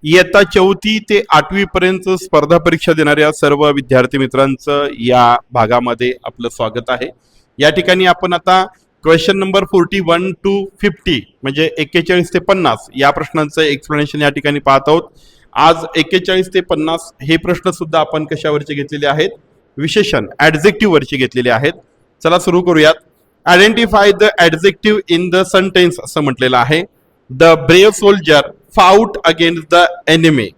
इयत्ता 4थी ते 8वी पर्यंत स्पर्धा परीक्षा देणाऱ्या सर्व विद्यार्थी मित्रांचं या भागामध्ये आपलं स्वागत आहे. या ठिकाणी आपण आता क्वेश्चन नंबर 41 to 50 म्हणजे 41 ते 50 या प्रश्नांचं एक्सप्लेनेशन या ठिकाणी पाहत आहोत. आज 41 ते 50 हे प्रश्न सुद्धा आपण कशावरचे घेतलेले आहेत, विशेषण ऍडजेक्टिव्ह वरचे घेतलेले आहेत. चला सुरू करूयात. Identify the adjective in the sentence असं म्हटलेलं आहे. The brave soldier fought against the enemy.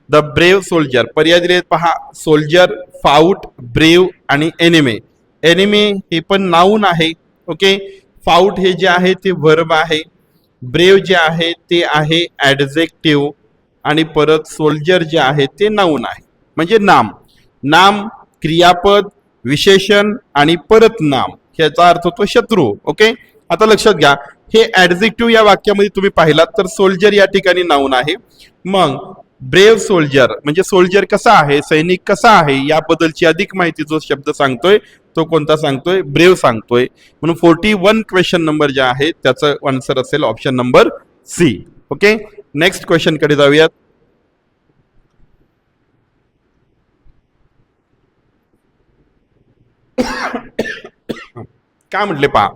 The brave soldier पर्याय दिलेत पहा, सोल्जर, फाउट, ब्रेव आणि एनिमी. एनिमी हे पण नाऊन आहे. ओके, फाउट हे जे आहे ते वर्ब आहे, ब्रेव जे आहे ते आहे ऍडजेक्टिव्ह आणि परत सोल्जर जे आहे ते नाऊन आहे म्हणजे नाम. नाम, क्रियापद, विशेषण आणि परत नाम ह्याचा अर्थ होतो शत्रू. ओके, आता लक्षात घ्या, हे ऍडजेक्टिव्ह या वाक्यामध्ये तुम्ही पाहिलात तर सोल्जर या ठिकाणी नाऊन आहे. मग ब्रेव सोल्जर म्हणजे सोल्जर कसा आहे, सैनिक कसा आहे याबद्दलची अधिक माहिती जो शब्द सांगतोय तो कोणता सांगतोय, ब्रेव सांगतोय. म्हणून 41 क्वेश्चन नंबर जे आहे त्याचं आन्सर असेल option number C. Okay, next question कडे जाऊयात. काय म्हटले पहा,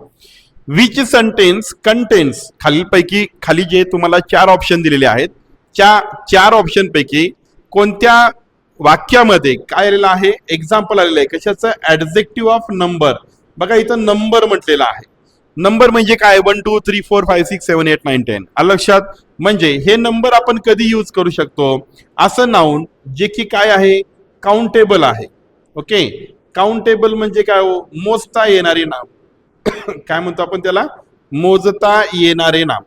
विच सेंटेन्स कंटेन्स, खालीलपैकी खाली जे तुम्हाला 4 ऑप्शन दिलेले आहेत, 4 ऑप्शन पैकी कोणत्या वाक्यामध्ये काय आलेलं आहे, एक्झाम्पल आलेलं आहे कशाचं, ऍडजेक्टिव्ह ऑफ नंबर. बघा इथं नंबर म्हटलेला आहे. नंबर म्हणजे काय, 1 2 3 4 5 6 7 8 9 10 आलं लक्षात. म्हणजे हे नंबर आपण कधी यूज करू शकतो, असं नाऊन जे की काय आहे, काउंटेबल आहे. ओके, काउंटेबल म्हणजे काय हो, मोजता येणारे नाम. काय म्हणतो आपण त्याला, मोजता येणारे नाम.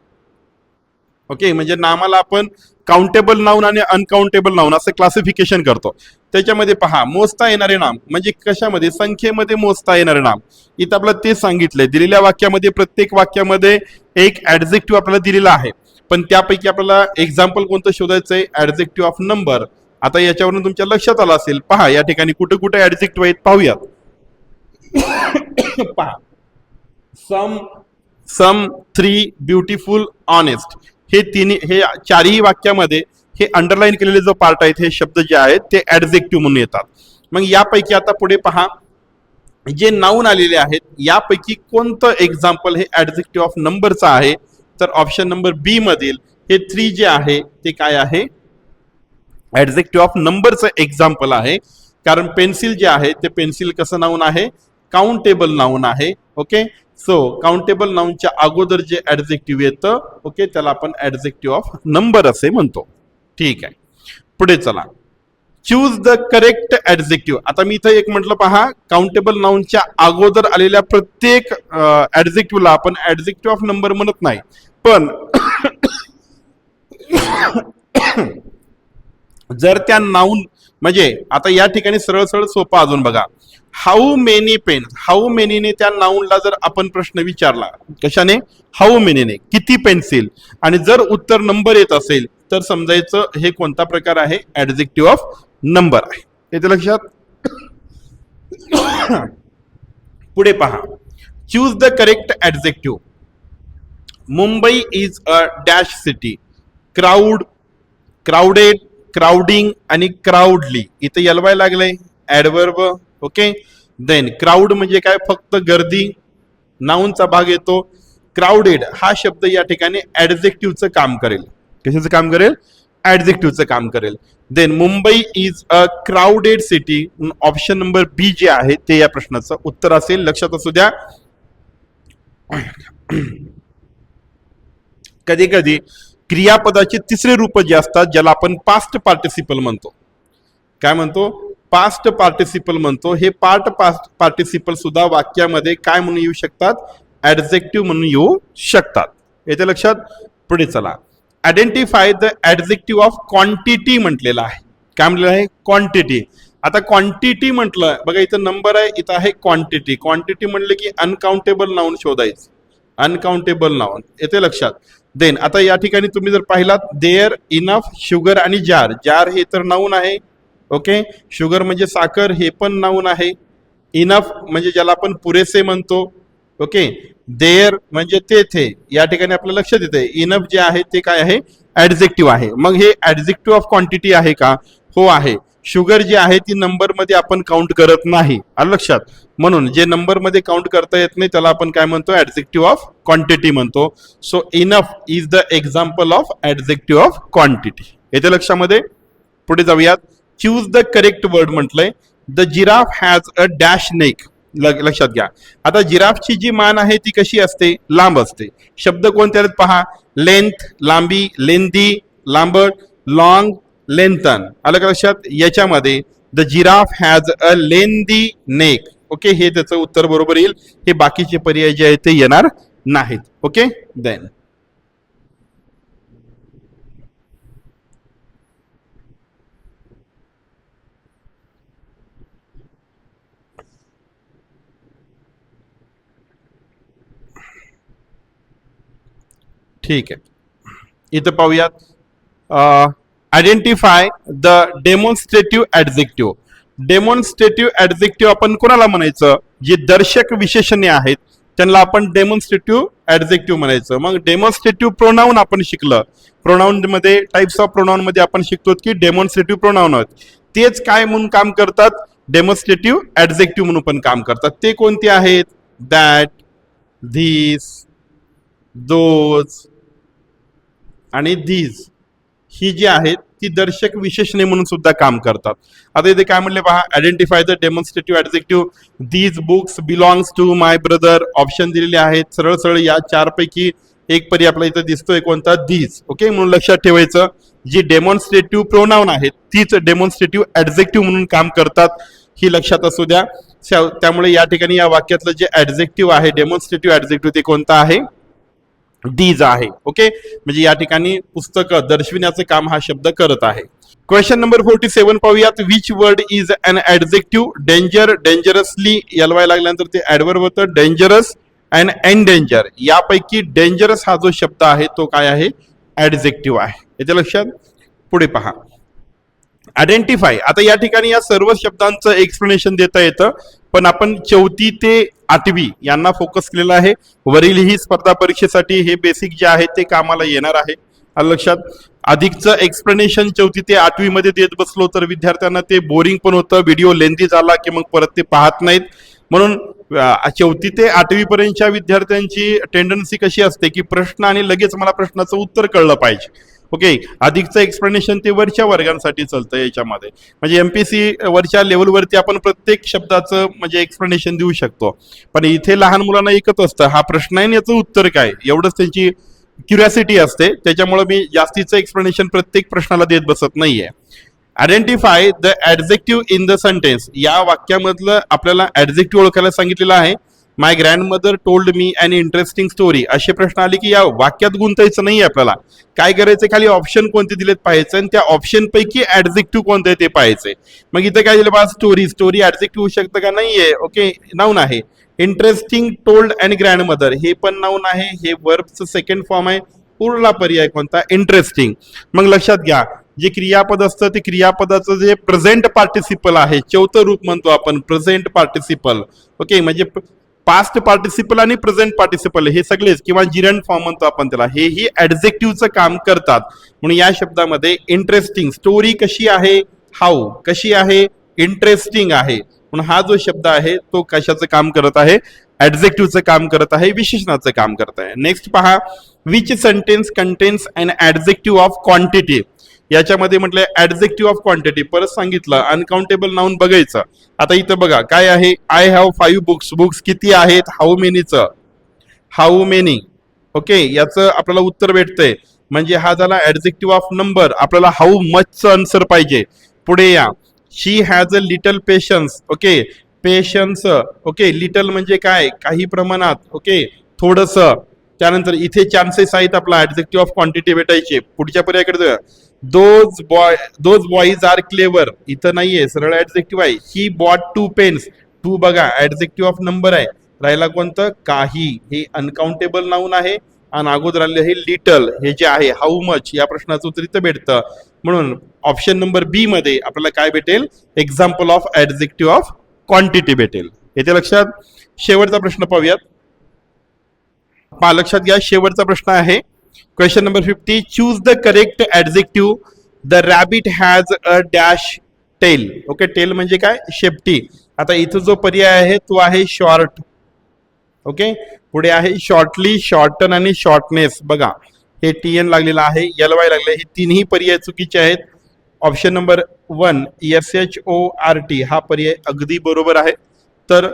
ओके, म्हणजे नामाला आपण काउंटेबल नाऊन आणि अनकाउंटेबल नाऊन असं क्लासिफिकेशन करतो. त्याच्यामध्ये पहा, मोजता येणारे नाम म्हणजे कशामध्ये, संख्येमध्ये मोजता येणारे नाम. इथं आपल्याला ते सांगितलंय, दिलेल्या वाक्यामध्ये प्रत्येक वाक्यामध्ये एक ऍडजेक्टिव्ह आपल्याला दिलेला आहे, पण त्यापैकी आपल्याला एक्झाम्पल कोणतं शोधायचंय, ऍडजेक्टिव्ह ऑफ नंबर. आता याच्यावरून तुमच्या लक्षात आलं असेल, पहा या ठिकाणी कुठे कुठे ऍडजेक्टिव्ह आहेत पाहूयात. पहा, सम 3 ब्युटिफुल ऑनेस्ट, हे हे 4ही वाक्यामध्ये हे अंडरलाईन केलेले जो पार्ट आहेत हे शब्द जे आहेत ते ऍडजेक्टिव्ह म्हणून येतात. मग यापैकी आता पुढे पहा, जे नाऊन आलेले आहेत यापैकी कोणतं एक्झाम्पल हे ऍडजेक्टिव्ह ऑफ नंबरचं आहे, तर ऑप्शन नंबर बी मधील हे 3 जे आहे ते काय आहे, ऍडजेक्टिव्ह ऑफ नंबरचं एक्झाम्पल आहे. कारण पेन्सिल जे आहे ते पेन्सिल कसं नाऊन आहे, काउंटेबल नाऊन आहे. ओके, सो काउंटेबल नाऊनच्या अगोदर जे ऍडजेक्टिव्ह येतं, ओके, त्याला आपण ऍडजेक्टिव्ह ऑफ नंबर असे म्हणतो. ठीक आहे, पुढे चला. Choose the correct adjective. आता मी इथं एक म्हटलं पहा, काउंटेबल नाऊनच्या अगोदर आलेल्या प्रत्येक ऍडजेक्टिव्हला आपण ऍडजेक्टिव्ह ऑफ नंबर म्हणत नाही, पण जर त्या नाऊन म्हणजे आता या ठिकाणी सरळ सरळ सोपा अजून बघा, हाऊ मेनी पेन, हाऊ मेनीने त्या नाऊनला जर आपण प्रश्न विचारला, कशाने, हाऊ मेनीने, किती पेन्सिल, आणि जर उत्तर नंबर येत असेल तर समजायचं हे कोणता प्रकार आहे, ऍडजेक्टिव्ह ऑफ नंबर आहे. येते लक्षात. पुढे पहा, choose the correct adjective. Mumbai is a dash city. Crowd, crowded, crowding आणि क्राऊडली. इथे यलवाय लागलंय ऍडवर्ब. ओके, देन क्राऊड म्हणजे काय, फक्त गर्दी, नाऊनचा भाग येतो. क्राउडेड हा शब्द या ठिकाणी ऍडजेक्टिव्हचं काम करेल. कशाचं काम करेल, ऍडजेक्टिव्हचं काम करेल. Then Mumbai is a crowded city. Option number B जे आहे ते या प्रश्नाचं उत्तर असेल. लक्षात असू द्या. कधी कधी क्रियापदाचे तिसरे रूप जे असतात ज्याला आपण पास्ट पार्टिसिपल म्हणतो, काय म्हणतो, पास्ट पार्टिसिपल म्हणतो. हे पास्ट पार्टिसिपल सुद्धा वाक्यामध्ये काय म्हणून येऊ शकतात, ऍडजेक्टिव्ह म्हणून येऊ शकतात. येते लक्षात. पुढे चला. Identify the adjective of quantity म्हटलेला आहे. काय म्हटलेलं आहे, क्वांटिटी. आता क्वांटिटी म्हटलं बघा, इथं नंबर आहे, इथं आहे क्वांटिटी. क्वांटिटी म्हणले की अनकाउंटेबल नाऊन शोधायचं, अनकाउंटेबल नाऊन. येते लक्षात. देन आता या ठिकाणी तुम्ही जर पाहिलात, देअर, इनफ, शुगर आणि जार. जार हे तर नाऊन आहे. ओके, शुगर म्हणजे साखर हे पण नाऊन आहे. इनफ म्हणजे ज्याला आपण पुरेसे म्हणतो. ओके, देअर म्हणजे तेथे, या ठिकाणी आपलं लक्षात येते इनफ जे आहे ते काय आहे, ऍडजेक्टिव्ह आहे. मग हे ऍडजेक्टिव्ह ऑफ क्वांटिटी आहे का? हो आहे. शुगर जी आहे ती नंबर मध्ये आपण काउंट करत नाही, आलं लक्षात. म्हणून जे नंबर मध्ये काउंट करता येत नाही त्याला आपण काय म्हणतो? ऍडजेक्टिव्ह ऑफ क्वांटिटी म्हणतो. So enough is the example of adjective of quantity. येते लक्षामध्ये. पुढे जाऊयात. चूज द करेक्ट वर्ड म्हटलंय. The giraffe has a dash neck. लक्षात घ्या. आता जिराफची जी मान आहे ती कशी असते? लांब असते. शब्द कोणते आहेत पहा. लेंथ लांबी, लेंदी लांबट, लॉंग लेंथन. आलं का लक्षात? याच्यामध्ये the giraffe has a lengthy neck. Okay, हे त्याचं उत्तर बरोबर येईल. हे बाकीचे पर्याय जे आहेत ते येणार नाहीत. ओके, देन ठीक आहे. इथं पाहूयात. Identify the demonstrative adjective. Demonstrative adjective आपण कोणाला म्हणायचं? जे दर्शक विशेषणे आहेत त्यांना आपण डेमॉन्स्ट्रेटिव्ह ऍडजेक्टिव्ह म्हणायचं. मग डेमॉन्स्ट्रेटिव्ह प्रोनाउन आपण शिकलं. प्रोनाउन मध्ये टाइप्स ऑफ प्रोनाउन मध्ये आपण शिकतो की डेमॉन्स्ट्रेटिव्ह प्रोनाउन आहेत. तेच काय म्हणून काम करतात? डेमॉन्स्ट्रेटिव्ह ऍडजेक्टिव्ह म्हणून पण काम करतात. ते कोणते आहेत? दॅट, धीस, दोज आणि धीज ही जी आहेत ती दर्शक विशेषणे म्हणून सुद्धा काम करतात. आता इथे काय म्हणले पहा. Identify the demonstrative adjective. These books belongs to my brother. Option दिलेले आहेत. सरळ सरळ या चार पैकी एक पर्याय आपला इथं दिसतोय कोणता? दीज. ओके, म्हणून लक्षात ठेवायचं जी डेमॉन्स्ट्रेटिव्ह प्रोनाउन आहेत तीच डेमॉन्स्ट्रेटिव्ह ऍडजेक्टिव्ह म्हणून काम करतात. ही लक्षात असू द्या. त्यामुळे या ठिकाणी या वाक्यातलं जे ऍडजेक्टिव्ह आहे डेमॉन्स्ट्रेटिव्ह ऍडजेक्टिव्ह ते कोणतं आहे? दीज आहे. ओके, म्हणजे या ठिकाणी पुस्तकं दर्शविण्याचं काम हा शब्द करत आहे. क्वेश्चन नंबर 47 पाहूयात. Which word is an adjective? Danger, dangerously L Y लागल्यानंतर ते ऍडवर्ब होतं. Dangerous and endanger. यापैकी डेंजरस हा जो शब्द आहे तो काय आहे? ऍडजेक्टिव्ह आहे. याच्या लक्षात. पुढे पहा. आयडेंटिफाय. आता या ठिकाणी या सर्व शब्दांचं एक्सप्लेनेशन देता येतं पण आपण 4थी ते 8वी यांना फोकस केलेला आहे. वरील ही स्पर्धा परीक्षेसाठी हे बेसिक जे आहे ते कामाला येणार आहे. लक्षात. अधिकचं एक्सप्लेनेशन 4थी ते 8वी मध्ये देत बसलो तर विद्यार्थ्यांना ते बोरिंग पण होतं. व्हिडिओ लेंथी झाला की मग परत ते पाहत नाहीत. म्हणून 4थी ते 8वी पर्यंतच्या विद्यार्थ्यांची टेंडन्सी कशी असते की प्रश्न आणि लगेच मला प्रश्नाचं उत्तर कळलं पाहिजे. ओके, अधिकचं एक्सप्लेनेशन ते वरच्या वर्गांसाठी चालतं याच्यामध्ये. म्हणजे एमपीसी वरच्या लेवलवरती आपण प्रत्येक शब्दाचं म्हणजे एक्सप्लेनेशन देऊ शकतो. पण इथे लहान मुलांना एकच असतं हा प्रश्न आहे आणि याचं उत्तर काय एवढंच त्यांची क्युरियासिटी असते. त्याच्यामुळे मी जास्तीचं एक्सप्लेनेशन प्रत्येक प्रश्नाला देत बसत नाहीये. Identify the adjective in the sentence. या वाक्यामधलं आपल्याला ऍडजेक्टिव्ह ओळखायला सांगितलेलं आहे. My grandmother told me an interesting story. असे प्रश्न आले की या वाक्यात गुंतायचं नाही. आपल्याला काय करायचं? खाली ऑप्शन कोणते दिलेत पाहायचं आणि त्या ऑप्शन पैकी ऍडजेक्टिव्ह कोणते ते पाहायचे. मग इथे काय दिलं बा? स्टोरी. स्टोरी ऍडजेक्टिव्ह होऊ शकतं का? नाहीये. ओके, नाऊन आहे. इंटरेस्टिंग टोल्ड अँड ग्रँडमदर हे पण नाऊन आहे. हे वर्बचं सेकंड फॉर्म आहे. उरला पर्याय कोणता? इंटरेस्टिंग. मग लक्षात घ्या जे क्रियापद असतं ते क्रियापदाचं जे प्रेझेंट पार्टिसिपल आहे चौथं रूप म्हणतो आपण प्रेझेंट पार्टिसिपल. ओके, म्हणजे पास्ट पार्टिसिपल आणि प्रेझेंट पार्टिसिपल हे सगळेच किंवा जिरंड फॉर्म म्हणतो आपण त्याला हेही ऍडजेक्टिव्हचं काम करतात. म्हणून या शब्दामध्ये इंटरेस्टिंग. स्टोरी कशी आहे? हाऊ. कशी आहे? इंटरेस्टिंग आहे. म्हणून हा जो शब्द आहे तो कशाचं काम करत आहे? ऍडजेक्टिव्हचं काम करत आहे, विशेषणाचं काम करत आहे. नेक्स्ट पहा. Which sentence contains an adjective of quantity. याच्यामध्ये म्हटलंय ऍडजेक्टिव्ह ऑफ क्वांटिटी. परत सांगितलं अनकाउंटेबल नाउन बघायचं. आता इथं बघा काय आहे? I have 5 books. बुक्स किती आहेत? हाऊ मेनीचं. How many. ओके, याचं आपल्याला उत्तर भेटतंय. म्हणजे हा झाला ऍडजेक्टिव्ह ऑफ नंबर. आपल्याला हाऊ मचचं आन्सर पाहिजे. पुढे या. She has a little patience. Okay, patience. Okay, little म्हणजे काय? काही प्रमाणात. ओके, थोडंसं. त्यानंतर इथे चान्सेस आहेत आपला ऍडजेक्टिव्ह ऑफ क्वांटिटी भेटायचे. पुढच्या पर्यायाकडे दोज बॉईज आर क्लेवर. इथं नाहीये, सरळ ऍडजेक्टिव्ह आहे. He bought 2 pens. 2 बघा ऍडजेक्टिव्ह ऑफ नंबर आहे. राहिला कोणतं? काही. हे अनकाउंटेबल नाऊन आहे आणि अगोदर आले हे लिटल हे जे आहे हाऊ मच या प्रश्नाचं उत्तर इथं भेटतं. म्हणून ऑप्शन नंबर बी मध्ये आपल्याला काय भेटेल? Example of adjective of quantity भेटेल. येथे लक्षात. शेवटचा प्रश्न पाहूयात. लक्षात घ्या शेवटचा प्रश्न आहे. Question number 50, choose the correct adjective. The rabbit has a dash tail. Okay, tail म्हणजे काय? शेपटी. आता इथं जो पर्याय आहे तो आहे शॉर्ट. ओके, पुढे आहे शॉर्टली, शॉर्टन आणि शॉर्टनेस. बघा, हे TN लागलेलं आहे, LY लागले, हे तिन्ही पर्याय चुकीचे आहेत. ऑप्शन नंबर 1 SHORT हा पर्याय अगदी बरोबर आहे. तर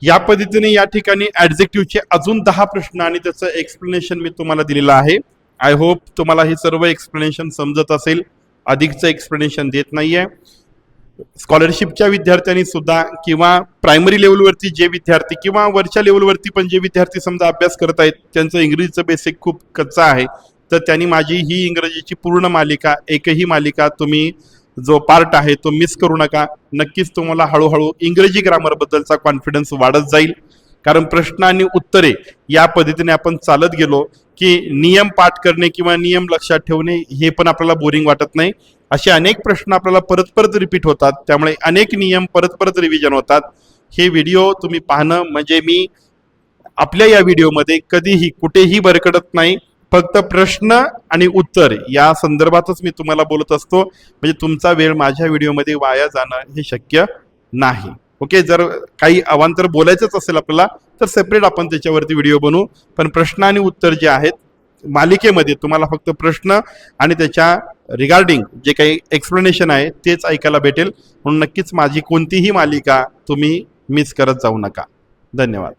या पद्धतीने या ठिकाणी ऍडजेक्टिव्हचे अजून 10 प्रश्न आणि त्याचं एक्सप्लेनेशन मी तुम्हाला दिलेलं आहे. आय होप तुम्हाला हे सर्व एक्सप्लेनेशन समजत असेल. अधिकचं एक्सप्लेनेशन देत नाहीये. स्कॉलरशिपच्या विद्यार्थ्यांनी सुद्धा किंवा प्रायमरी लेवलवरती जे विद्यार्थी किंवा वरच्या लेवलवरती पण जे विद्यार्थी समजा अभ्यास करत आहेत, त्यांचं इंग्रजीचं बेसिक खूप कच्चा आहे, तर त्यांनी माझी ही इंग्रजीची पूर्ण मालिका, एकही मालिका तुम्ही जो पार्ट आहे तो मिस करू नका. नक्कीच तुम्हाला हळूहळू इंग्रजी ग्रामरबद्दलचा कॉन्फिडन्स वाढत जाईल. कारण प्रश्न आणि उत्तरे या पद्धतीने आपण चालत गेलो की नियम पाठ करणे किंवा नियम लक्षात ठेवणे हे पण आपल्याला बोरिंग वाटत नाही. असे अनेक प्रश्न आपल्याला परत परत रिपीट होतात, त्यामुळे अनेक नियम परत परत रिव्हिजन होतात. हे व्हिडिओ तुम्ही पाहणं म्हणजे मी आपल्या या व्हिडिओमध्ये कधीही कुठेही भरकटत नाही. फक्त प्रश्न आणि उत्तर या संदर्भातच मी तुम्हाला बोलत असतो. म्हणजे तुमचा वेळ माझ्या व्हिडिओमध्ये वाया जाणं हे शक्य नाही. ओके, जर काही अवांतर बोलायचंच असेल आपल्याला तर सेपरेट आपण त्याच्यावरती व्हिडिओ बनवू. पण प्रश्न आणि उत्तर जे आहेत मालिकेमध्ये तुम्हाला फक्त प्रश्न आणि त्याच्या रिगार्डिंग जे काही एक्सप्लेनेशन आहे तेच ऐकायला भेटेल. म्हणून नक्कीच माझी कोणतीही मालिका तुम्ही मिस करत जाऊ नका. धन्यवाद.